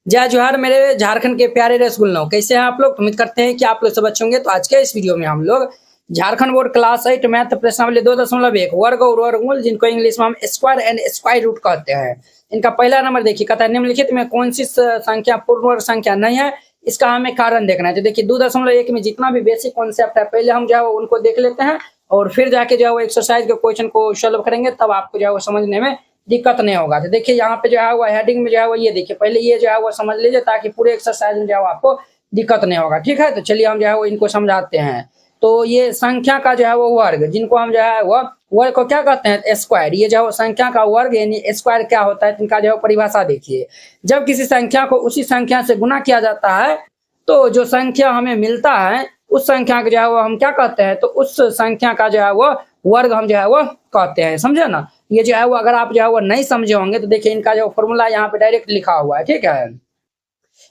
जय जोहार मेरे झारखंड के प्यारे रसगुल्लों, कैसे हैं आप लोग। उम्मीद करते हैं कि आप लोग सब अच्छे होंगे। तो आज के इस वीडियो में हम लोग झारखंड बोर्ड क्लास 8 मैथ प्रश्नावली 2.1 वर्ग और वर्गमूल, जिनको इंग्लिश में हम स्क्वायर एंड स्क्वायर रूट कहते हैं, इनका पहला नंबर देखिए। कहता है निम्नलिखित में कौन सी संख्या पूर्ण वर्ग संख्या नहीं है, इसका हमें कारण देखना है। तो देखिए 2.1 में जितना भी बेसिक कॉन्सेप्ट है पहले हम जो है उनको देख लेते हैं और फिर जाके जो है वो एक्सरसाइज के क्वेश्चन को सॉल्व करेंगे, तब आपको जो है वो समझने में दिक्कत नहीं होगा। तो देखिए यहाँ पे जो है वो हेडिंग में जो है वो ये देखिए, पहले ये जो है वो समझ लीजिए ताकि पूरे एक्सरसाइज में जो है आपको दिक्कत नहीं होगा। ठीक है, तो चलिए हम जो है वो इनको समझाते हैं। तो ये संख्या का जो है वो वर्ग, जिनको हम जो है वो वर्ग को क्या कहते हैं, स्क्वायर। ये जो संख्या का वर्ग यानी स्क्वायर क्या होता है, इनका जो है परिभाषा देखिए। जब किसी संख्या को उसी संख्या से गुना किया जाता है तो जो संख्या हमें मिलता है उस संख्या को जो है वो हम क्या कहते हैं, तो उस संख्या का जो है वो वर्ग हम जो है वो कहते हैं। समझे ना। ये जो है वो अगर आप जो है वो नहीं समझे होंगे तो देखिए इनका जो फॉर्मूला यहाँ पे डायरेक्ट लिखा हुआ है। ठीक है,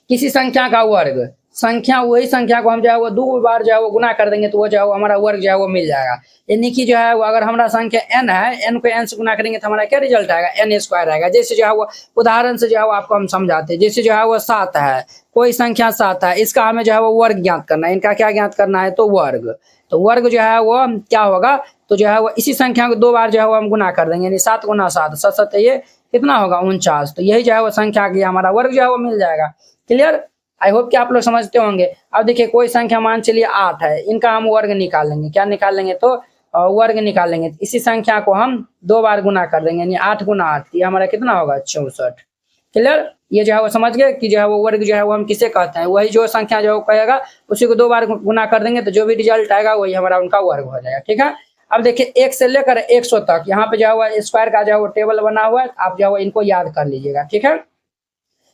किसी संख्या का वर्ग, संख्या वही संख्या को हम जो है वो 2 बार जो है वो गुना कर देंगे तो वो जो है वो हमारा वर्ग जो है वो मिल जाएगा। यानी कि जो है वो अगर हमारा संख्या n है, n को n से गुना करेंगे तो हमारा क्या रिजल्ट आएगा, n स्क्वायर आएगा। जैसे जो है वो उदाहरण से जो है वो आपको हम समझाते हैं। जैसे जो है वो 7 है, कोई संख्या 7 है, इसका हमें जो है वो वर्ग ज्ञात करना है। इनका क्या ज्ञात करना है, तो वर्ग। तो वर्ग जो है वो क्या होगा, तो जो है वो इसी संख्या को 2 बार जो है वो हम गुना कर देंगे, यानी 7 गुना 7, 7 7 ये कितना होगा 49। तो यही जो है वो संख्या की हमारा वर्ग जो है वो मिल जाएगा। क्लियर, आई होप कि आप लोग समझते होंगे। अब देखिए कोई संख्या मान चलिए 8 है, इनका हम वर्ग निकालेंगे। क्या निकालेंगे, तो वर्ग निकालेंगे। इसी संख्या को हम 2 बार गुना कर देंगे, यानी 8 गुना 8, ये हमारा कितना होगा 64। क्लियर, ये जो है वो समझ गए कि जो है वो वर्ग जो है वो हम किसे कहते हैं। वही जो संख्या जो कहेगा उसी को 2 बार गुना कर देंगे तो जो भी रिजल्ट आएगा वही हमारा उनका वर्ग हो जाएगा। ठीक है, अब देखिए 1 से लेकर 100 तक यहाँ पे जो है वो स्क्वायर का जो है वो टेबल बना हुआ है, आप जो है वो इनको याद कर लीजिएगा। ठीक है,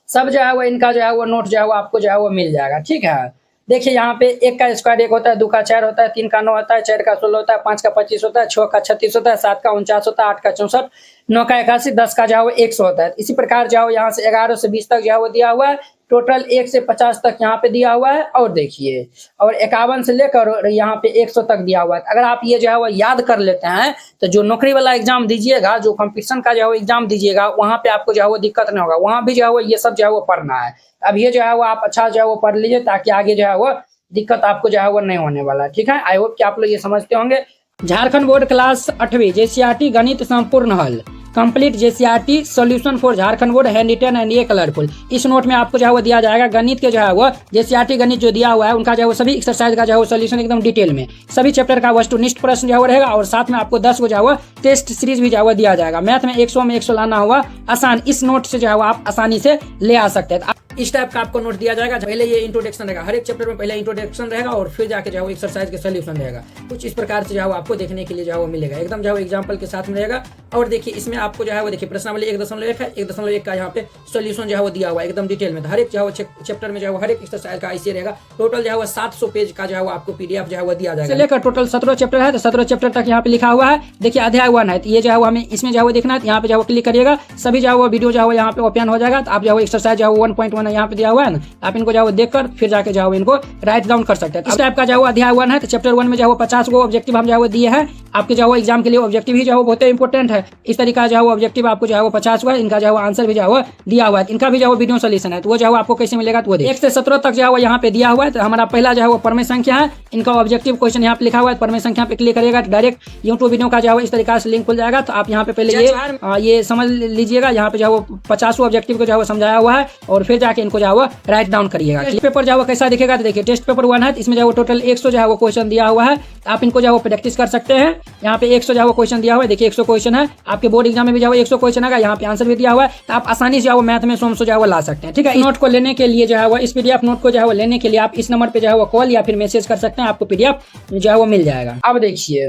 सब जो है वो इनका जो है वो नोट जो है वो आपको जो है वो मिल जाएगा। ठीक है, देखिए यहाँ पे 1 का स्क्वायर 1 होता है, 2 का 4 होता है, 3 का 9 होता है, 4 का 16 होता है, 5 का 25 होता है, 6 का 36 होता है, 7 का 49 होता है, 8 का 64, 9 का 81, 10 का जो है वो 100 होता है। इसी प्रकार जो है यहाँ से 11 से 20 तक जो है वो दिया हुआ है। टोटल 1 से 50 तक यहाँ पे दिया हुआ है। और देखिए और 51 से लेकर यहाँ पे 100 तक दिया हुआ है। अगर आप ये जो है वो याद कर लेते हैं तो जो नौकरी वाला एग्जाम दीजिएगा, जो कंपटीशन का जो है वो एग्जाम दीजिएगा, वहाँ पे आपको जो है वो दिक्कत नहीं होगा। वहाँ भी जो है वो ये सब जो है वो पढ़ना है। अब ये जो है वो आप अच्छा जो है वो पढ़ लीजिए ताकि आगे जो है वो दिक्कत आपको जो है वो नहीं होने वाला। ठीक है, आई होप कि आप लोग ये समझते होंगे। झारखंड बोर्ड क्लास 8वीं जेसीईआरटी गणित संपूर्ण हल complete JCERT solution for Jharkhand board handwritten and ये कलरफुल। इस नोट में आपको जो है वो दिया जाएगा गणित के जो है वो जेसीईआरटी गणित जो दिया हुआ है उनका जो है वो सभी एक्सरसाइज का जो है वो सॉल्यूशन एकदम डिटेल में, सभी चैप्टर का वस्तुनिष्ठ प्रश्न जो है वो रहेगा। और साथ में आपको 10 को जो है वो टेस्ट सीरीज भी जो है वो दिया जाएगा। मैथ में 100 में 100 लाना हुआ आसान, इस नोट से जो है वो आप आसानी से ले आ सकते हैं। इस टाइप का आपको नोट दिया जाएगा। पहले ये इंट्रोडक्शन रहेगा, हर एक चैप्टर में पहले इंट्रोडक्शन रहेगा और फिर जाके जो है वो एक्सरसाइज के सॉल्यूशन रहेगा। कुछ इस प्रकार से जो है वो आपको देखने के लिए जो है वो मिलेगा, एकदम जो है एग्जांपल के साथ में रहेगा। और देखिए इसमें आपको जो है वो देखिए प्रश्नावली 1.1 है, 1.1 का यहाँ पे सॉल्यूशन जो है वो दिया हुआ है एकदम डिटेल में। हर एक जो है वो चैप्टर में जो है वो हर एक एक्सरसाइज का ऐसे रहेगा। टोटल जो है वो 700 पेज का जो है वो आपको पीडीएफ जो है वो दिया जाएगा। लेकर टोटल 17 चैप्टर है, तो 17 चैप्टर तक यहाँ पे लिखा हुआ है। देखिए अध्याय 1 है, तो ये जो है वो हमें इसमें जो है वो देखना है। यहाँ पे जो है वो क्लिक करिएगा, सभी जो है वो वीडियो जो है वो यहाँ पे ओपन हो जाएगा। तो आप जो है वो एक्सरसाइज जो है 1.1 यहाँ पे दिया हुआ है ना, आप इनको जो है देखकर फिर जाके जो है इनको राइट डाउन कर सकते हैं। इस टाइप का जो है अध्याय 1 है, तो चैप्टर 1 में जो है 50 को ऑब्जेक्टिव हम जो है दिए हैं। आपके जो है एग्जाम के लिए ऑब्जेक्टिव ही जो है बहुत इंपॉर्टेंट है। इस तरीका जो है ऑब्जेक्टिव आपको जो है 50 हुआ है, इनका जो है आंसर भी जो है दिया हुआ है। इनका भी जो है वीडियो सोल्यूशन है, तो वो जो है आपको कैसे मिलेगा, तो वो 1 से 17 तक जो है यहाँ पे दिया हुआ है। तो हमारा पहला जो है वो परमेय संख्या है, इनका ऑब्जेक्टिव क्वेश्चन यहाँ पे लिखा हुआ है। परमेय संख्या पे क्लिक करिएगा तो डायरेक्ट यूट्यूब वीडियो का जो है इस तरीका से लिंक खुल जाएगा। तो आप यहाँ पे पहले ये समझ लीजिएगा। यहाँ पे जो है 50 ऑब्जेक्टिव को जो है समझाया हुआ है और फिर जाके इनको जो है राइट डाउन करिएगा। पेपर जो है कैसा दिखेगा, तो देखिए टेस्ट पेपर 1 है, इसमें जो है टोटल 100 जो है वो क्वेश्चन दिया हुआ है। आप इनको जो है प्रैक्टिस कर सकते हैं। यहाँ पे 100 जो है वो क्वेश्चन दिया हुआ है। देखिए 100 क्वेश्चन है, आपके बोर्ड एग्जाम में भी जो है 100 क्वेश्चन आएगा। यहाँ पे आंसर भी दिया हुआ है, तो आप आसानी से जो है मैथ में 100 जो है वो ला सकते हैं। ठीक है, इस नोट को लेने के लिए जो है वो इस पीडीएफ नोट को जो है वो लेने के लिए आप इस नंबर पे जो है वो कॉल या फिर मैसेज कर सकते हैं, आपको पीडीएफ जो है वो मिल जाएगा। अब देखिए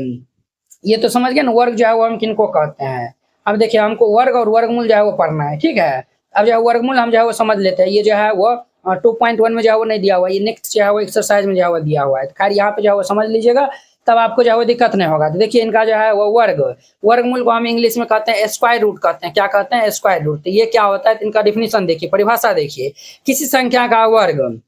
ये तो समझ गए ना वर्ग जो है वो हम किनको कहते हैं। अब देखिए हमको वर्ग और वर्गमूल जो है वो पढ़ना है। ठीक है, अब जो है वर्गमूल हम जो है वो समझ लेते हैं। ये जो है वो 2.1 में जो है वो नहीं दिया हुआ, ये नेक्स्ट जो है वो एक्सरसाइज में जो है वो दिया हुआ है। खैर यहाँ पे जो है वो समझ लीजिएगा, तब आपको जो है वो दिक्कत नहीं होगा। तो देखिए इनका जो है वो वर्गमूल को हम इंग्लिश में कहते हैं स्क्वायर रूट कहते हैं। क्या कहते हैं, स्क्वायर रूट। तो ये क्या होता है, इनका डिफिनीशन देखिए, परिभाषा देखिए। किसी संख्या का वर्ग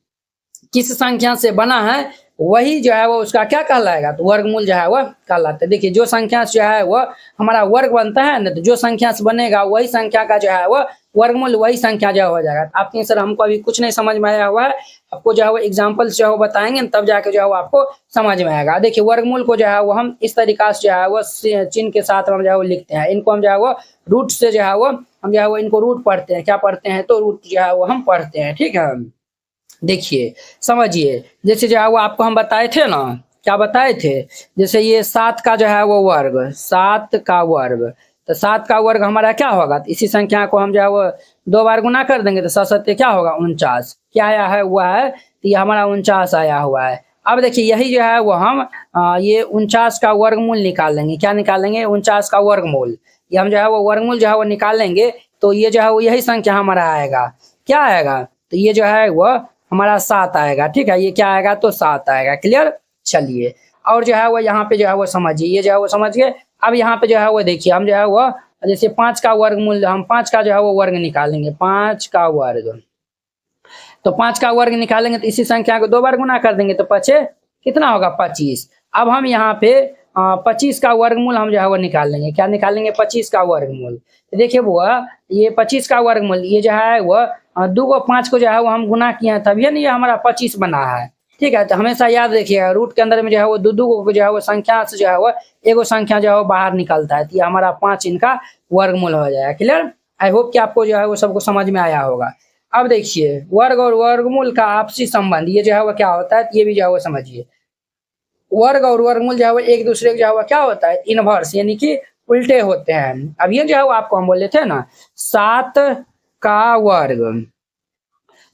किस संख्या से बना है वही जो है वो उसका क्या कहलाएगा, तो वर्गमूल जो है वो कहलाता है। देखिए जो संख्या जो है वो हमारा वर्ग बनता है ना, तो जो संख्या से बनेगा वही संख्या का जो है वो वर्गमूल वही संख्या जो हो जाएगा। आप कहें सर हमको अभी कुछ नहीं समझ में आया हुआ है, आपको जो है वो एग्जाम्पल्स जो है वो बताएंगे तब जाके जो है वो आपको समझ में आएगा। देखिए वर्गमूल को जो है वो हम इस तरीका से जो है वो चिन्ह के साथ हम जो है वो लिखते हैं। इनको हम जो है वो रूट से जो है वो हम जो है वो इनको रूट पढ़ते हैं। क्या पढ़ते हैं? तो रूट जो है वो हम पढ़ते हैं। ठीक है, देखिए समझिए, जैसे जो है वो आपको हम बताए थे ना, क्या बताए थे, जैसे ये 7 का जो है वो वर्ग, 7 का वर्ग, तो 7 का वर्ग हमारा क्या होगा? तो इसी संख्या को हम जो है वो 2 बार गुना कर देंगे तो 7 सत्ते क्या होगा? 49। क्या आया है हुआ है? तो ये हमारा 49 आया हुआ है। अब देखिए यही जो है वो हम ये 49 का वर्गमूल निकालेंगे। क्या निकालेंगे? 49 का वर्गमूल। ये हम जो है वो वर्गमूल जो है वो निकालेंगे तो ये जो है वो यही संख्या हमारा आएगा। क्या आएगा? तो ये जो है वो हमारा 7 आएगा। ठीक है, ये क्या आएगा? तो 7 आएगा। क्लियर? चलिए, और जो है वो यहाँ पे जो है वो समझिए, ये जो है वो समझ गए। अब यहाँ पे जो है वो देखिए, हम जो है वो जैसे 5 का वर्गमूल, हम 5 का जो है वो वर्ग निकालेंगे। 5 का वर्ग, तो 5 का वर्ग निकालेंगे तो इसी संख्या को 2 बार गुना कर देंगे तो पचे कितना होगा? 25। अब हम यहाँ पे 25 का वर्गमूल हम जो है वो निकाल लेंगे। क्या निकालेंगे? 25 का वर्गमूल। तो देखिए वो ये 25 का वर्गमूल, ये जो है वो 2 को 5 को जो है वो हम गुना किए हैं तभी नहीं ये हमारा 25 बना है। ठीक है, तो हमेशा याद रखिएगा रूट के अंदर में जो है वो दो को जो है वो संख्या से जो है वो एगो संख्या जो है वो बाहर निकलता है, तो ये हमारा 5 इनका वर्गमूल हो जाएगा। क्लियर? आई होप कि आपको जो है वो सबको समझ में आया होगा। अब देखिए वर्ग और वर्गमूल का आपसी संबंध, ये जो है वो क्या होता है, ये भी जो है वो समझिए। वर्ग और वर्गमूल जो है वो एक दूसरे के जो है वो क्या होता है? इनवर्स, यानी कि उल्टे होते हैं। अब ये जो है वो आपको हम बोले थे ना, 7 का वर्ग,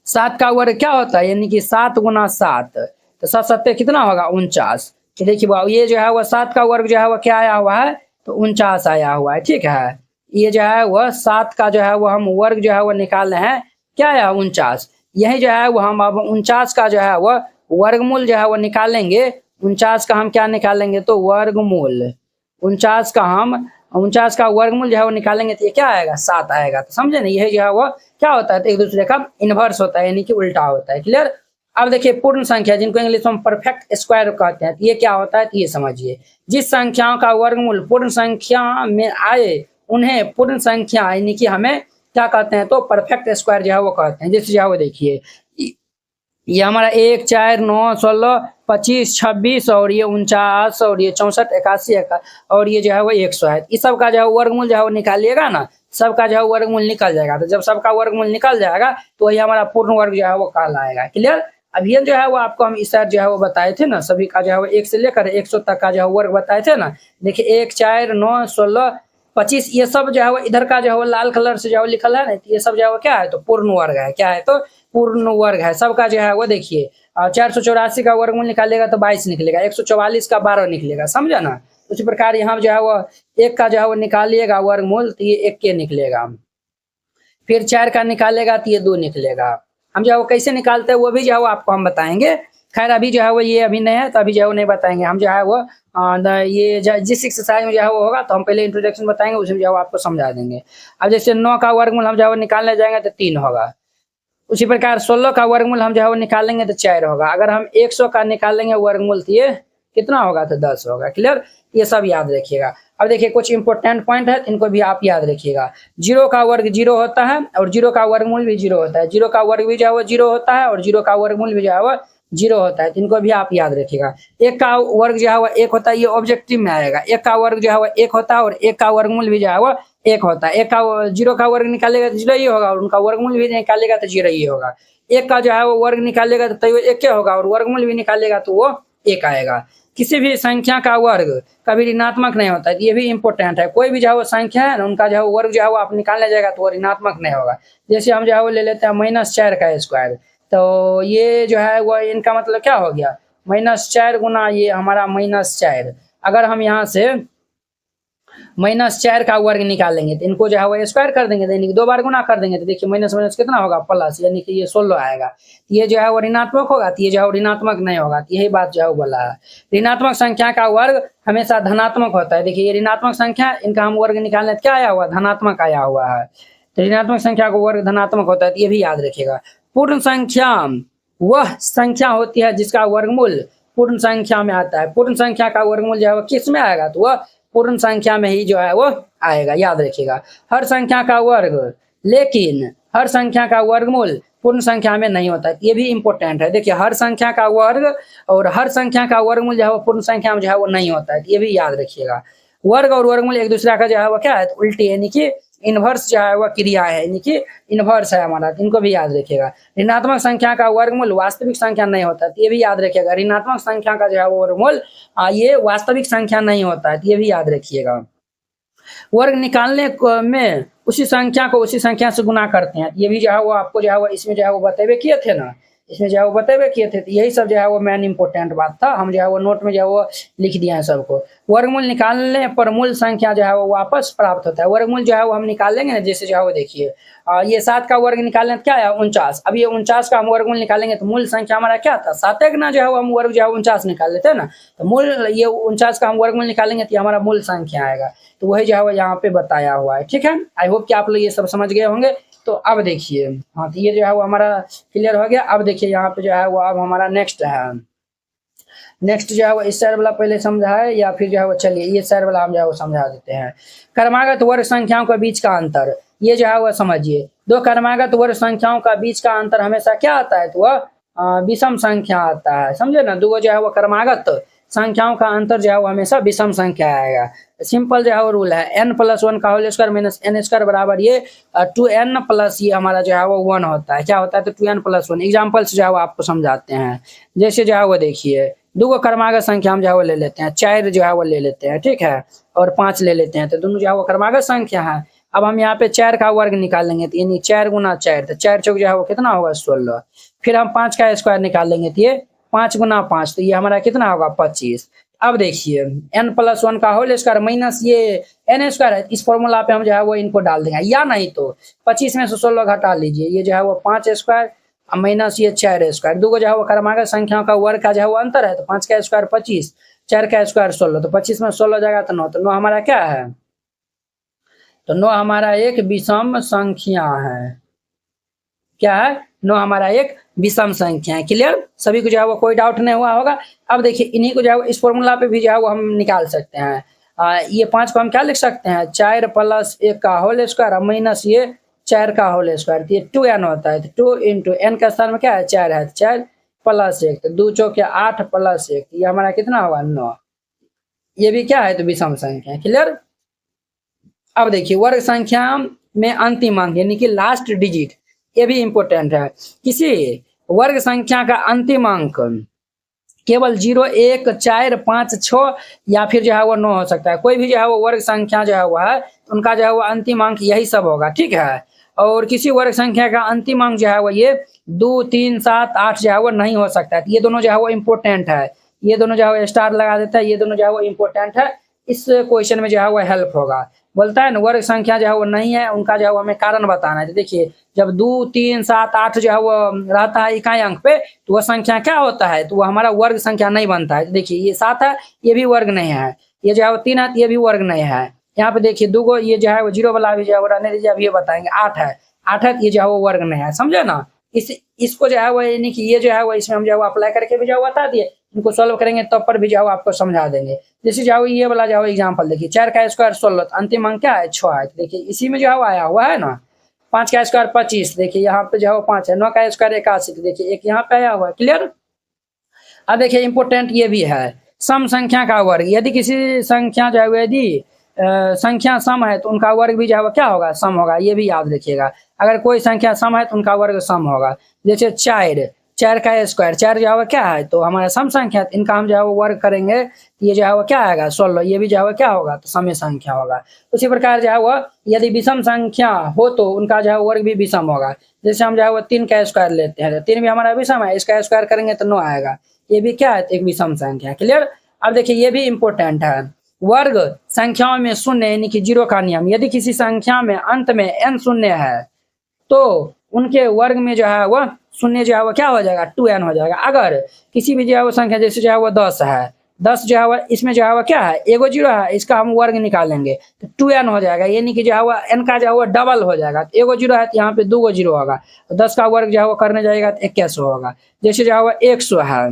7 का वर्ग क्या होता है? यानी कि 7 गुना 7, तो 7 सत्ते कितना होगा? 49। तो देखिए ये जो है वो 7 का वर्ग जो है वो क्या आया हुआ है? तो 49 आया हुआ है। ठीक है, ये जो है वह 7 का जो है वो हम वर्ग जो है वो निकाल रहे हैं, क्या आया? 49। यही जो है वो हम अब 49 का जो है वह वर्गमूल जो है वो निकालेंगे। 49 का हम क्या निकालेंगे? तो वर्गमूल। 49 का वर्गमूल जो है वो निकालेंगे तो ये क्या आएगा? 7 आएगा। तो समझे ना, यही जो है वो क्या होता है? तो एक दूसरे का इनवर्स होता है, यानी कि उल्टा होता है। क्लियर? अब देखिए पूर्ण संख्या, जिनको इंग्लिश में परफेक्ट स्क्वायर कहते हैं, तो ये क्या होता है? तो ये समझिए, जिस संख्याओं का वर्गमूल पूर्ण संख्या में आए उन्हें पूर्ण संख्या, यानी कि हमें क्या कहते हैं? तो परफेक्ट स्क्वायर जो है वो कहते हैं। जैसे जो है वो देखिए, ये हमारा 1, 4, 9, 16, 25, 26 और ये 49 और ये 64, 81 और ये जो है वो 100 है। इस सब का जो है वर्गमूल जो है वो निकालिएगा ना, सबका जो है वर्गमूल निकल जाएगा। तो जब सबका वर्गमूल निकल जाएगा तो वही हमारा पूर्ण वर्ग जो है वो कहलाएगा। क्लियर? अब ये जो है वो आपको हम इस साइड जो है वो बताए थे ना, सभी का जो है वो 1 से लेकर 100 तक का जो है वर्ग बताए थे ना। देखिए 1, 4, 9, 16, 25, ये सब जो है वो इधर का जो है वो लाल कलर से जो है लिखा है ना, ये सब जो है वो क्या है? तो पूर्ण वर्ग है। क्या है? तो पूर्ण वर्ग है। सबका जो है वो देखिए 484 का वर्गमूल निकालेगा तो 22 निकलेगा, 144 का 12 निकलेगा। समझा ना? उसी प्रकार यहाँ जो है वो 1 का जो है वो निकालिएगा वर्गमूल तो ये 1 के निकलेगा। फिर 4 का निकालेगा तो ये 2 निकलेगा। हम जो है वो कैसे निकालते हैं वो भी जो है वो आपको हम बताएंगे। खैर अभी जो है वो ये अभी नहीं है तो अभी जो है वो नहीं बताएंगे। हम जो है वो ये जिस एक्सरसाइज में जो है वो होगा तो हम पहले इंट्रोडक्शन बताएंगे, उसमें जो है वो आपको समझा देंगे। अब जैसे 9 का वर्गमूल हम जो है वो निकालने जाएंगे तो 3 होगा। उसी प्रकार 16 का वर्गमूल हम जो है वो निकालेंगे तो 4 होगा। अगर हम 100 का निकालेंगे वर्गमूल तो ये कितना होगा? तो 10 होगा। क्लियर? ये सब याद रखिएगा। अब देखिए कुछ इंपॉर्टेंट पॉइंट है, इनको भी आप याद रखिएगा। 0 का वर्ग 0 होता है और 0 का वर्गमूल भी 0 होता है। 0 का वर्ग भी जो है वो 0 होता है और 0 का वर्गमूल भी जो है वो 0 होता है। इनको भी आप याद रखिएगा। 1 का वर्ग जो है वो 1 होता है, ये ऑब्जेक्टिव में आएगा। 1 का वर्ग जो है वो 1 होता है और 1 का वर्गमूल भी जो है वो 1 होता है। 1 का 0 का वर्ग निकालेगा तो 0 ही होगा और उनका वर्गमूल भी निकालेगा तो 0 ही होगा। 1 का जो है वो वर्ग निकालेगा तो वो 1 होगा और वर्गमूल भी निकालेगा तो वो 1 आएगा। किसी भी संख्या का वर्ग कभी ऋणात्मक नहीं होता है, ये भी इंपॉर्टेंट है। कोई भी जो है वो संख्या है ना, उनका जो है वर्ग जो है वो आप निकालने जाएगा तो वो ऋणात्मक नहीं होगा। जैसे हम जो है वो ले लेते हैं -4 का स्क्वायर, तो ये जो है वो इनका मतलब क्या हो गया? -4 गुना ये हमारा -4। अगर हम यहाँ से -4 का वर्ग निकालेंगे तो इनको जो है वो स्क्वायर कर देंगे, यानी कि 2 बार गुना कर देंगे तो देखिए माइनस माइनस कितना होगा? प्लस, यानी कि ये 16 आएगा। ये जो है वो ऋणात्मक होगा तो ये जो है वो ऋणात्मक नहीं होगा। यही बात जो है वो बोला है। ऋणात्मक संख्या का वर्ग हमेशा धनात्मक होता है। देखिए ये ऋणात्मक संख्या, इनका हम वर्ग निकालने क्या आया हुआ? धनात्मक आया हुआ है। तो ऋणात्मक संख्या का वर्ग धनात्मक होता है, तो ये भी याद रखिएगा। पूर्ण संख्या वह संख्या होती है जिसका वर्गमूल पूर्ण संख्या में आता है। पूर्ण संख्या का वर्गमूल जो है वो किस में आएगा? तो वह पूर्ण संख्या में ही जो है वो आएगा। याद रखिएगा, हर संख्या का वर्ग लेकिन हर संख्या का वर्गमूल पूर्ण संख्या में नहीं होता है। ये भी इंपॉर्टेंट है। देखिए हर संख्या का वर्ग और हर संख्या का वर्गमूल जो है वो पूर्ण संख्या में जो है वो नहीं होता है, ये भी याद रखिएगा। वर्ग और वर्गमूल एक दूसरे का जो है वो क्या है, तो उल्टी, यानी कि इनवर्स जो है वह क्रिया है, यानी कि इनवर्स है हमारा, इनको भी याद रखिएगा। ऋणात्मक संख्या का वर्गमूल वास्तविक संख्या नहीं होता है, ये भी याद रखिएगा। ऋणात्मक संख्या का जो है वो वर्गमूल ये वास्तविक संख्या नहीं होता है, ये भी याद रखिएगा। वर्ग निकालने में उसी संख्या को उसी संख्या से गुना करते हैं, ये भी जो है वो आपको जो है वो इसमें जो है वो बतेबे किए थे ना, इसमें जो है वो बतेबे किए थे। तो यही सब जो है वो मेन इंपॉर्टेंट बात था, हम जो है वो नोट में जो है वो लिख दिए हैं सबको। वर्गमूल निकालने पर मूल संख्या जो है वो वापस प्राप्त होता है। वर्गमूल जो है वो हम निकालेंगे ना, जैसे जो है वो देखिए ये 7 का वर्ग निकालने क्या है 49। अब ये 49 का हम वर्गमूल निकालेंगे तो मूल संख्या हमारा क्या था 7 है ना, जो है वो हम वर्ग जो है 49 निकाल लेते हैं ना, तो मूल ये 49 का हम वर्गमूल निकालेंगे तो हमारा मूल संख्या आएगा। तो वही जो है वो यहाँ पे बताया हुआ है, ठीक है। आई होप कि आप लोग ये सब समझ गए होंगे। तो अब देखिए, हाँ तो ये जो है वो हमारा क्लियर हो गया। अब देखिए यहाँ पे जो है वो अब हमारा नेक्स्ट है, नेक्स्ट जो है वो इस साइड वाला पहले समझा है या फिर जो है वो चलिए ये साइड वाला हम जो है वो समझा देते हैं। क्रमागत वर्ग संख्याओं के बीच का अंतर, ये जो है वो समझिए। दो क्रमागत वर्ग संख्याओं का बीच का अंतर हमेशा क्या आता है, तो वह विषम संख्या आता है, समझे ना। दो जो है वो क्रमागत संख्याओं का अंतर जो है वो हमेशा विषम संख्या आएगा। सिंपल जो है वो रूल है, n+1 का whole square minus n square बराबर ये 2n प्लस ये हमारा जो है वो 1 होता है। क्या होता है, तो 2n+1। एग्जाम्पल से जो है वो आपको समझाते हैं। जैसे जो है वो देखिए, दो क्रमागत संख्या हम जो है वो ले लेते हैं, 4 जो है वो ले लेते हैं, ठीक है, और 5 ले लेते हैं, तो दोनों जो है वो क्रमागत संख्या है। अब हम यहाँ पे 4 का वर्ग निकालेंगे तो यानी 4 गुना 4, तो 4 चौक जो है वो कितना होगा 16। फिर हम 5 का स्क्वायर निकालेंगे तो ये 5 गुना 5, तो ये हमारा कितना होगा 25। अब देखिए n+1 का होल स्क्वायर माइनस ये n स्क्वायर है, इस फॉर्मूला पे हम जो है वो इनको डाल देंगे, या नहीं तो 25 में से 16 घटा लीजिए, ये जो है वो 5 स्क्वायर माइनस ये 4 स्क्वायर। दो जो है वो क्रमागत संख्याओं का वर्ग का जो है वो अंतर है, तो 5 का स्क्वायर 25, 4 का स्क्वायर 16, तो 25 में 16 जाएगा तो 9, तो 9 हमारा क्या है, तो 9 हमारा एक विषम संख्या है। क्या है, 9 हमारा एक विषम संख्या है। क्लियर, सभी को जो है वो कोई डाउट नहीं हुआ होगा। अब देखिए इन्हीं को जो है वो इस फॉर्मूला पे भी जो है वो हम निकाल सकते हैं। ये 5 को हम क्या लिख सकते हैं, 4 + 1 का होल स्क्वायर माइनस ये 4 का होल स्क्वायर, तो ये 2n होता है। तो 2 × n का स्थान में क्या है 4 है, 4 + 1, तो 2 चौके 8 + 1, ये हमारा कितना होगा 9। ये भी क्या है, तो विषम संख्या है। क्लियर। अब देखिए वर्ग संख्या में अंतिम अंक यानी कि लास्ट डिजिट, ये भी इंपॉर्टेंट है। किसी वर्ग संख्या का अंतिम अंक केवल 0, 1, 4, 5, 6 या फिर जो है वो 9 हो सकता है। कोई भी जो है वो वर्ग संख्या जो है वो है, उनका जो है वो अंतिम अंक यही सब होगा, ठीक है। और किसी वर्ग संख्या का अंतिम अंक जो है वो ये 2, 3, 7, 8 जो है वो नहीं हो सकता है। ये दोनों जो है वो इम्पोर्टेंट है, ये दोनों जो है वो स्टार लगा देता है, ये दोनों जो है वो इम्पोर्टेंट है, इस क्वेश्चन में जो है वो हेल्प होगा। बोलता है ना वर्ग संख्या जो है वो नहीं है, उनका जो है वो हमें कारण बताना है। तो देखिए जब 2, 3, 7, 8 जो है वो रहता है इकाई अंक पे, तो वह संख्या क्या होता है, तो वो हमारा वर्ग संख्या नहीं बनता है। देखिए ये 7 है, ये भी वर्ग नहीं है, ये जो है वो 3 है, ये भी वर्ग नहीं है। यहाँ पे देखिए 2 को ये जो है वो 0 वाला भी जो है वो रहने दीजिए, अब ये बताएंगे 8 है, 8 है, ये जो है वो वर्ग नहीं है, समझे ना। इसको जो है वो यानी कि ये जो है वो इसमें हम जो है वो अप्लाई करके भी जो है बता दिए, इनको सॉल्व करेंगे तब पर भी जो है आपको समझा देंगे। जैसे जो है ये वाला जो है एग्जांपल देखिए, 4 का स्क्वायर 16, तो अंतिम अंक क्या है 6 है। देखिए इसी में जो है आया हुआ है ना, 5 का स्क्वायर 25, देखिए यहाँ पे जो है 5 है, 9 का स्क्वायर 81, तो देखिए एक यहाँ पे आया हुआ है। क्लियर। अब देखिए इंपोर्टेंट ये भी है, सम संख्या का वर्ग। यदि किसी संख्या जो है यदि संख्या सम है तो उनका वर्ग भी जो है क्या होगा, सम होगा, ये भी याद रखिएगा। अगर कोई संख्या सम है तो उनका वर्ग सम होगा। जैसे 4 का स्क्वायर, 4 जो है क्या है, तो हमारा सम संख्या, इनका हम जो है वो वर्ग करेंगे, ये जो है वो क्या आएगा 16, ये भी जो है क्या होगा, तो सम संख्या होगा। उसी प्रकार जो है वो यदि विषम संख्या हो तो उनका जो है वर्ग भी विषम होगा। जैसे हम जो है वो 3 का स्क्वायर लेते हैं, तो 3 भी हमारा विषम है, इसका स्क्वायर करेंगे तो 9 आएगा, ये भी क्या है, एक विषम संख्या। क्लियर। अब देखिए ये भी इंपॉर्टेंट है, वर्ग संख्याओं में शून्य यानी कि 0 का नियम। यदि किसी संख्या में अंत में n शून्य है तो उनके वर्ग में जो है वो शून्य जो है वो क्या हो जाएगा 2n हो जाएगा। अगर किसी भी जो है वो संख्या जैसे जो है वो 10 है, 10 जो है वो इसमें जो है वो क्या है एगो 0 है, इसका हम वर्ग निकालेंगे तो 2n हो जाएगा, यानी कि जो है वो n का जो है वो डबल हो जाएगा। तो एगो 0 है तो यहाँ पे 2 0 होगा, तो 10 का वर्ग जो है वो करने जाएगा तो 21 होगा। जैसे जो है वो 100 है,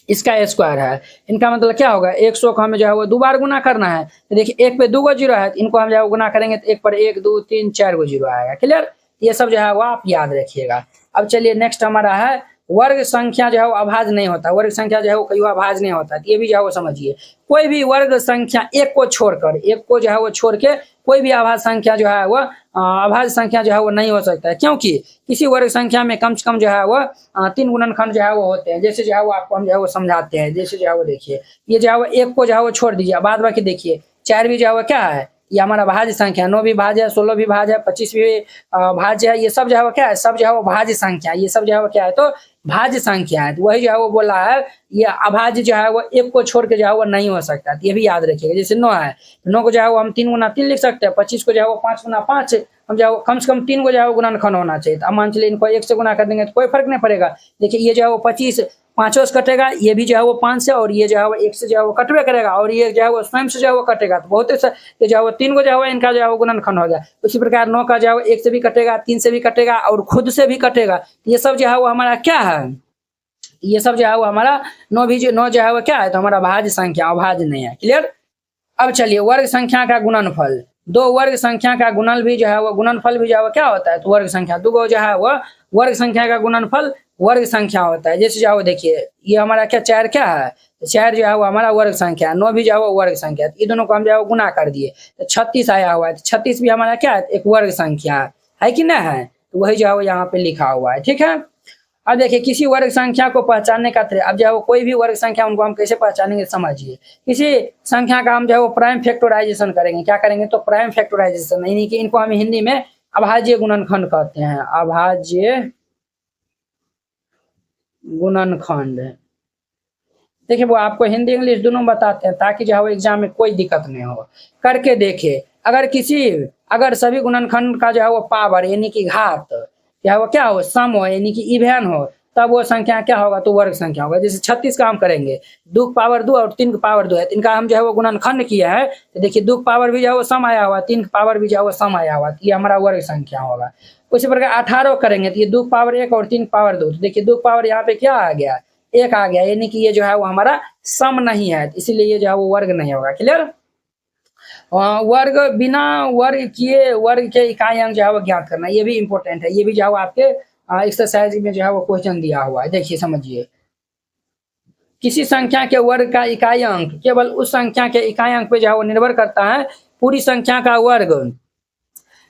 इसका स्क्वायर है। इनका मतलब क्या होगा, 100 को हमें जो है वो 2 बार गुना करना है। तो देखिए 1 पे 2 गो जीरो है, तो इनको हम जो है वो गुना करेंगे तो 1 पर 1 2 3 4 गो जीरो आएगा। क्लियर, ये सब जो है वो आप याद रखिएगा। अब चलिए नेक्स्ट हमारा है वर्ग संख्या जो है वो अभाज्य नहीं होता, वर्ग संख्या जो है वो कहीं अभाज्य नहीं होता, तो ये भी जो है वो समझिए। कोई भी वर्ग संख्या एक को छोड़कर, एक को जो है वो छोड़ के कोई भी अभाज्य संख्या जो है वो अभाज्य संख्या जो है वो नहीं हो सकता है, क्योंकि किसी वर्ग संख्या में कम से कम जो है वो 3 गुणनखंड जो है वो होते हैं। जैसे जो है वो आपको हम जो है वो समझाते हैं। जैसे जो है वो देखिए, ये जो है वो एक को जो है वो छोड़ दीजिए, बाद बाकी देखिए 4 भी जो है वो क्या है, ये हमारा भाज्य संख्या, 9 भी भाज्य है, 16 भी भाज्य है, 25 भी भाज्य है। ये सब जो है वो क्या है, सब जो है वो भाज्य संख्या, ये सब जो है वो क्या है, तो भाज्य संख्या है। तो वही जो है वो बोला है, ये अभाज्य जो है वो एक को छोड़ के जो है वो नहीं हो सकता, तो ये भी याद रखिएगा। जैसे 9 है, 9 को जो है वो हम 3 गुना 3 लिख सकते हैं, 25 को जो है वो 5 गुना 5, हम जो है कम से कम 3 को जो है वो गुणनखंड होना चाहिए। तो अब मान चलिए इनको 1 से गुना कर देंगे तो कोई फर्क नहीं पड़ेगा। देखिए ये जो है वो 25 पांचों से कटेगा, ये भी जो है वो 5 से, और ये जो है वो 1 से जो है वो कटवे करेगा, और ये जो है वो स्वयं से जो है वो कटेगा। तो बहुत ये जो है वो 3 को जो है वो इनका जो है वो गुणनखंड हो गया। उसी प्रकार 9 का जो है वो 1 से भी कटेगा, 3 से भी कटेगा, और खुद से भी कटेगा। ये सब जो है वो हमारा क्या है, ये सब जो है वो हमारा 9 भी 9 जो है वो क्या है, तो हमारा भाज्य संख्या, अभाज्य नहीं है। क्लियर। अब चलिए वर्ग संख्या का गुणनफल, दो वर्ग संख्या का गुणन भी जो है वो गुणनफल भी जो है वो क्या होता है, तो वर्ग संख्या दो जो है वो वर्ग संख्या का गुणनफल वर्ग संख्या होता है। जैसे जो देखिए ये हमारा क्या 4 क्या है, 4 जो है वो हमारा वर्ग संख्या, 9 भी जो है वो वर्ग संख्या, ये दोनों को हम जो है वो गुना कर दिए तो 36 आया हुआ है। तो 36 भी हमारा क्या है, एक वर्ग संख्या है कि नहीं है, तो वही जो है वो यहाँ पे लिखा हुआ है। ठीक है। अब देखिए किसी वर्ग संख्या को पहचानने का तरीका, अब जो है वो कोई भी वर्ग संख्या उनको हम कैसे पहचानेंगे समझिए। किसी संख्या का हम जो है वो प्राइम फैक्टराइजेशन करेंगे, क्या करेंगे, तो प्राइम फैक्टराइजेशन, यानी कि इनको हम हिंदी में अभाज्य गुणनखंड कहते हैं, अभाज्य गुणनखंड। देखिए वो आपको हिंदी इंग्लिश दोनों बताते हैं ताकि जो है वो एग्जाम में कोई दिक्कत नहीं हो। करके देखिए, अगर सभी गुणनखंड का जो है वो पावर यानी कि घात क्या वो क्या हो, सम हो यानी कि इवेन हो, तब वो संख्या क्या होगा, तो वर्ग संख्या होगा। जैसे 36 का हम करेंगे 2 की पावर 2 और 3 की पावर 2 है, तो इनका हम जो है वो गुणनखंड किया है, तो देखिए 2 की पावर भी जो है वो सम आया हुआ, 3 की पावर भी जो है वो सम आया हुआ, ये हमारा वर्ग संख्या होगा। उसी प्रकार 18 करेंगे तो ये 2 की पावर 1 और 3 की पावर 2, तो देखिए 2 की पावर यहाँ पे क्या आ गया, 1 आ गया, यानी कि ये जो है वो हमारा सम नहीं है, इसीलिए ये जो है वो वर्ग नहीं होगा। क्लियर। वर्ग बिना वर्ग किए वर्ग के इकाई अंक जो है वो ज्ञात करना, ये भी इंपॉर्टेंट है, ये भी जो है आपके एक्सरसाइज में जो है वो क्वेश्चन दिया हुआ है। देखिए समझिए, किसी संख्या के वर्ग का इकाई अंक केवल उस संख्या के इकाई अंक पे जो है वो निर्भर करता है। पूरी संख्या का वर्ग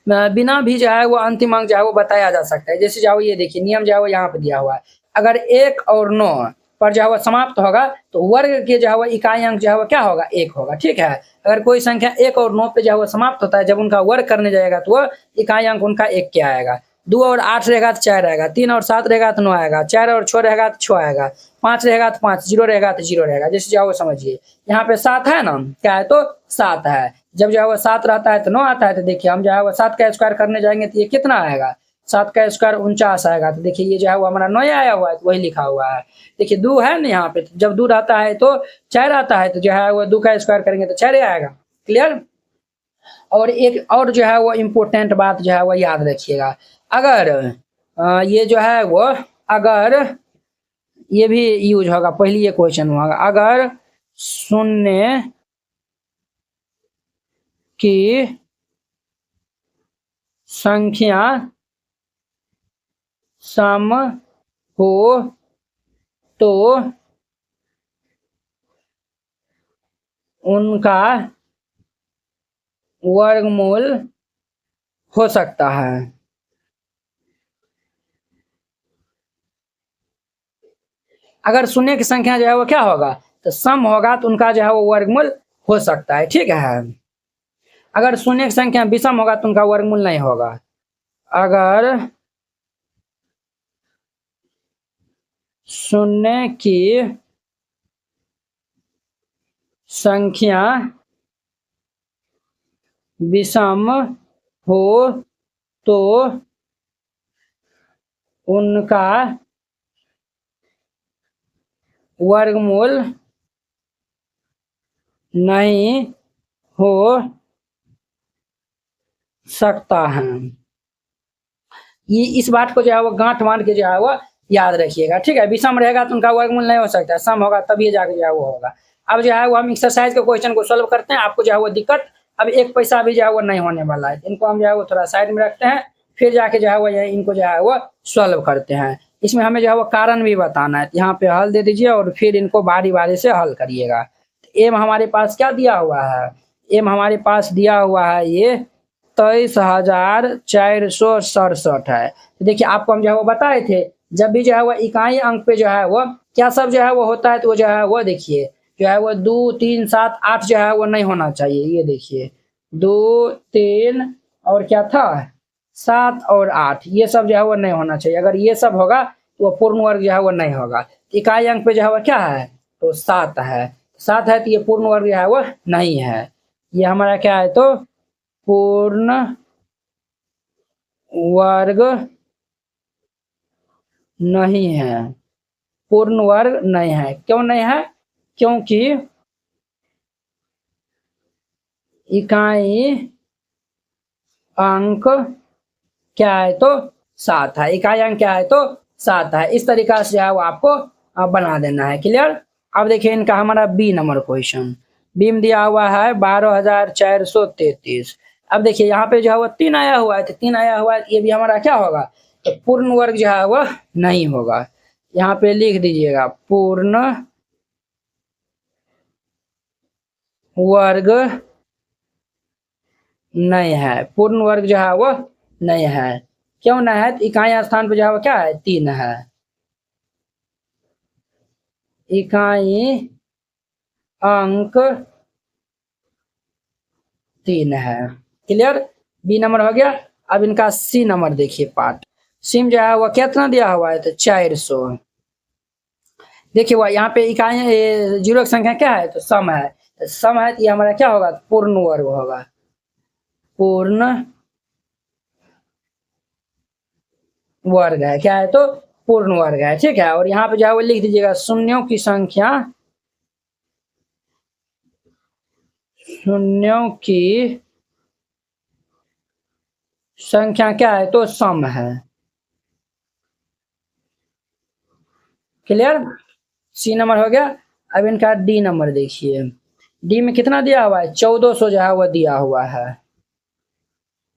बिना भी जो है वो अंतिम अंक जो है वो बताया जा सकता है। जैसे जो ये देखिए नियम जो है वो यहाँ पे दिया हुआ है, अगर 1 और 9 पर जो है वो समाप्त होगा तो वर्ग के जो है वो इकाई अंक जो है वो क्या होगा, 1 होगा। ठीक है। अगर कोई संख्या 1 और 9 पे जो है वो समाप्त होता है, जब उनका वर्ग करने जाएगा तो वो इकाई अंक उनका 1 क्या आएगा। 2 और 8 रहेगा तो 4 आएगा, 3 और 7 रहेगा तो 9 आएगा, 4 और 6 रहेगा तो 6 आएगा, 5 रहेगा तो 5, 0 रहेगा तो 0 रहेगा। जैसे जो समझिए यहाँ पे 7 है ना, क्या है, तो 7 है। जब जो है वो 7 रहता है तो 9 आता है, तो देखिए हम जो है वो 7 का स्क्वायर करने जाएंगे तो ये कितना आएगा, 7 का स्क्वायर 49 आएगा। तो देखिए ये जो है वो हमारा 9 आया हुआ है, तो वही लिखा हुआ है। देखिए 2 है ना यहाँ पे, जब 2 रहता है तो 4 आता है, तो जो है वो 2 का स्क्वायर करेंगे तो 4 आएगा। क्लियर। और एक और जो है वो इम्पोर्टेंट बात जो है वो याद रखिएगा, अगर ये जो है वो अगर ये भी यूज होगा, पहले ये क्वेश्चन होगा, अगर शून्य की संख्या सम हो तो उनका वर्गमूल हो सकता है। अगर शून्य की संख्या जो है वो क्या होगा, तो सम होगा, तो उनका जो है वो वर्गमूल हो सकता है। ठीक है। अगर शून्य की संख्या विषम होगा तो उनका वर्गमूल नहीं होगा। अगर शून्य की संख्या विषम हो तो उनका वर्गमूल नहीं हो सकता है। ये इस बात को जो है वो गांठ बांध के जो है वो याद रखिएगा, ठीक है। विषम रहेगा तो उनका वर्गमूल नहीं हो सकता, सम होगा तभी जाके जो है वो होगा। अब जो है वो हम एक्सरसाइज के क्वेश्चन को सॉल्व करते हैं, आपको जो है वो दिक्कत अब एक पैसा भी जो है वो नहीं होने वाला है। इनको हम जो है वो थोड़ा साइड में रखते हैं, फिर जाके जो है वो इनको जो है वो सॉल्व करते हैं। इसमें हमें जो है वो कारण भी बताना है, यहाँ पे हल दे दीजिए और फिर इनको बारी बारी से हल करिएगा। एम हमारे पास क्या दिया हुआ है, एम हमारे पास दिया हुआ है ये 23,467 है। तो देखिए आपको हम जो है वो बताए थे, जब भी जो है वो इकाई अंक पे जो है वो क्या सब जो है वो होता है, तो वो जो है वो देखिए जो है वो 2, 3, 7, 8 जो है वो नहीं होना चाहिए। ये देखिए 2, 3 और क्या था 7 और 8, ये सब जो है वो नहीं होना चाहिए। अगर ये सब होगा तो वो पूर्ण वर्ग जो है वो नहीं होगा। इकाई अंक पे जो है वो क्या है, तो 7 है, 7 है तो ये पूर्ण वर्ग जो है वो नहीं है। ये हमारा क्या है, तो पूर्ण वर्ग नहीं है, पूर्ण वर्ग नहीं है। क्यों नहीं है, क्योंकि इकाई अंक क्या है, तो 7 है। इकाई अंक क्या है, तो 7 है। इस तरीका से जो है वो आपको बना देना है। क्लियर। अब देखिए इनका हमारा बी नंबर क्वेश्चन, बी में दिया हुआ है 12,433। अब देखिए यहाँ पे जो है वो 3 आया हुआ है, तो 3 आया हुआ है, ये भी हमारा क्या होगा, तो पूर्ण वर्ग जो है वह नहीं होगा। यहाँ पे लिख दीजिएगा पूर्ण वर्ग नहीं है, पूर्ण वर्ग जो है वो नहीं है। क्यों नहीं है, तो इकाई स्थान पे जो है वो क्या है, 3 है। इकाई अंक 3 है। क्लियर। बी नंबर हो गया। अब इनका सी नंबर देखिए पार्ट, सी में जो है वो कितना दिया हुआ है, तो 400। देखिए वो यहाँ पे इकाई जीरो की संख्या क्या है, तो सम है, तो सम है तो ये हमारा क्या होगा, पूर्ण वर्ग होगा, पूर्ण वर्ग है। क्या है, तो पूर्ण वर्ग है, ठीक है। और यहाँ पे जो है वो लिख दीजिएगा शून्यों की संख्या, शून्यों की संख्या क्या है, तो सम है। क्लियर। सी नंबर हो गया। अब इनका डी नंबर देखिए, डी में कितना दिया हुआ है, 1400 जो है वो दिया हुआ है।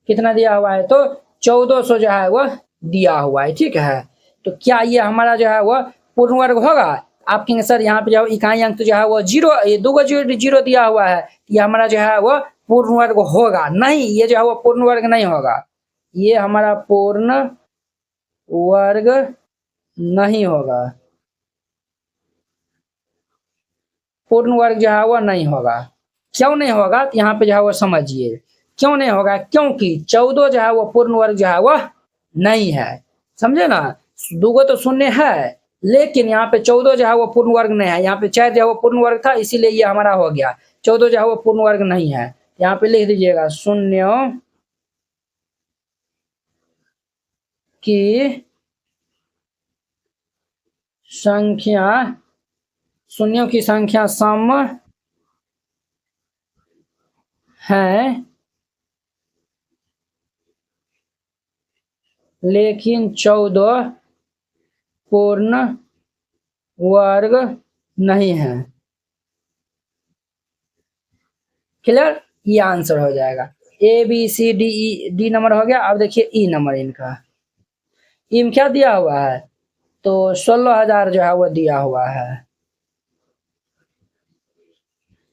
कितना दिया हुआ है, तो 1400 जो है वो दिया हुआ है, ठीक है। तो क्या ये हमारा जो है वो पूर्ण वर्ग होगा। आप कहेंगे सर यहाँ पे जो इकाई अंक तो जो है वो जीरो, ये 2 जीरो जीरो दिया हुआ है, ये हमारा जो है वो पूर्ण वर्ग होगा नहीं, ये जो है वो पूर्ण वर्ग नहीं होगा, ये हमारा पूर्ण वर्ग नहीं होगा, पूर्ण वर्ग जो है वो नहीं होगा। क्यों नहीं होगा, तो यहाँ पे जो है वो समझिए क्यों नहीं होगा, क्योंकि 14 जो है वो पूर्ण वर्ग जो है वो नहीं है। समझे ना, 2 तो शून्य है, लेकिन यहाँ पे 14 जो है वो पूर्ण वर्ग नहीं है। यहाँ पे 4 जो है वो पूर्ण वर्ग था, इसीलिए ये हमारा हो गया। 14 जो है वो पूर्ण वर्ग नहीं है। यहाँ पे लिख दीजिएगा शून्यों की संख्या, शून्यों की संख्या सम है, लेकिन 14 पूर्ण वर्ग नहीं है। क्लियर। ये आंसर हो जाएगा। A B C D E, D number हो गया। अब देखिए ई नंबर इनका, ई में क्या दिया हुआ है, तो 16,000 जो है वो दिया हुआ है।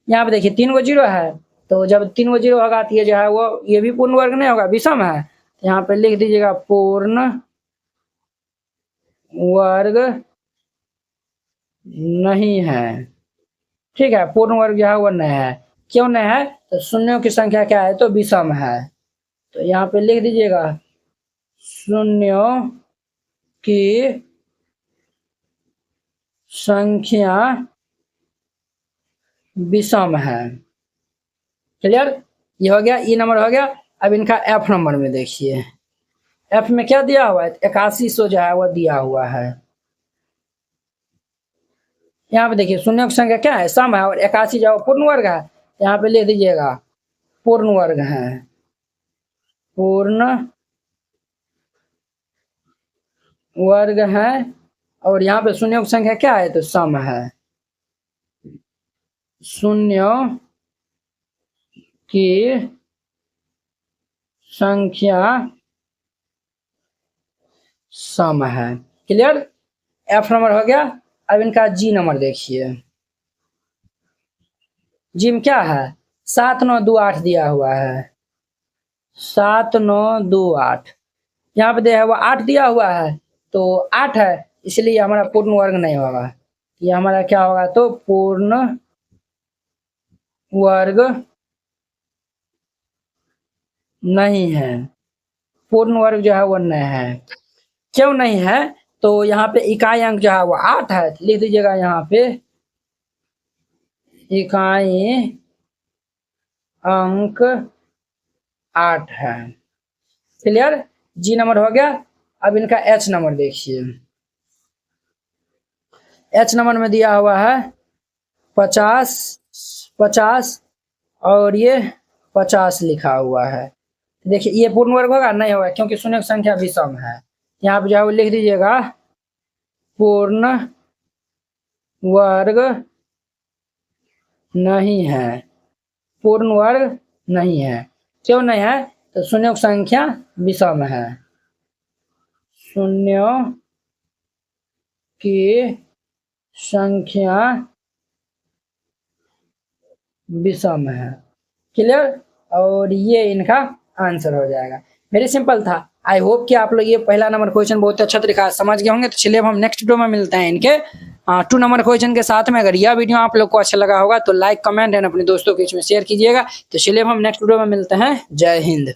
यहाँ पे देखिए 3 गो जीरो है, तो जब 3 गो जीरो होगा तो ये जो है वो ये भी पूर्ण वर्ग नहीं होगा, विषम है। यहाँ पे लिख दीजिएगा पूर्ण वर्ग नहीं है, ठीक है। पूर्ण वर्ग जो है वो नहीं है। क्यों नहीं है, तो शून्यों की संख्या क्या है, तो विषम है। तो यहाँ पे लिख दीजिएगा शून्यों की संख्या विषम है। क्लियर। ये हो गया, ई नंबर हो गया। अब इनका एफ नंबर में देखिए, एफ में क्या दिया हुआ है, 8100 जो है वो दिया हुआ है। यहाँ पे देखिए शून्य की संख्या क्या है, सम है, और 81 जो है पूर्ण वर्ग है। यहाँ पे ले दीजिएगा पूर्ण वर्ग है, पूर्ण वर्ग है और यहाँ पे शून्यों की संख्या क्या है, तो सम है। शून्यों की संख्या सम है। क्लियर। एफ नंबर हो गया। अब इनका जी नंबर देखिए। जी में क्या है, 7928 दिया हुआ है, 7928। यहाँ पे दिया है वो 8 दिया हुआ है, तो 8 है, इसलिए हमारा पूर्ण वर्ग नहीं होगा। ये हमारा क्या होगा, तो पूर्ण वर्ग नहीं है। पूर्ण वर्ग जो है वो नहीं है। क्यों नहीं है, तो यहाँ पे इकाई अंक जो है वो 8 है, लिख दीजिएगा यहाँ पे इकाई अंक 8 है। क्लियर। जी नंबर हो गया। अब इनका एच नंबर देखिए। एच नंबर में दिया हुआ है 50 50 और ये 50 लिखा हुआ है। देखिए ये पूर्ण वर्ग होगा, नहीं होगा, क्योंकि शून्य संख्या विषम है। यहाँ पे जो है वो लिख दीजिएगा पूर्ण वर्ग नहीं है। पूर्ण वर्ग नहीं है। क्यों नहीं है, तो शून्य संख्या विषम है। शून्यों की संख्या विषम है। क्लियर। और ये इनका आंसर हो जाएगा। वेरी सिंपल था। आई होप कि आप लोग ये पहला नंबर क्वेश्चन बहुत अच्छा तरीका समझ गए होंगे। तो चलिए अब हम नेक्स्ट वीडियो में मिलते हैं इनके 2 नंबर क्वेश्चन के साथ में। अगर यह वीडियो आप लोग को अच्छा लगा होगा तो लाइक कमेंट एंड अपने दोस्तों के बीच में शेयर कीजिएगा। तो चलिए अब हम नेक्स्ट वीडियो में मिलते हैं। जय हिंद।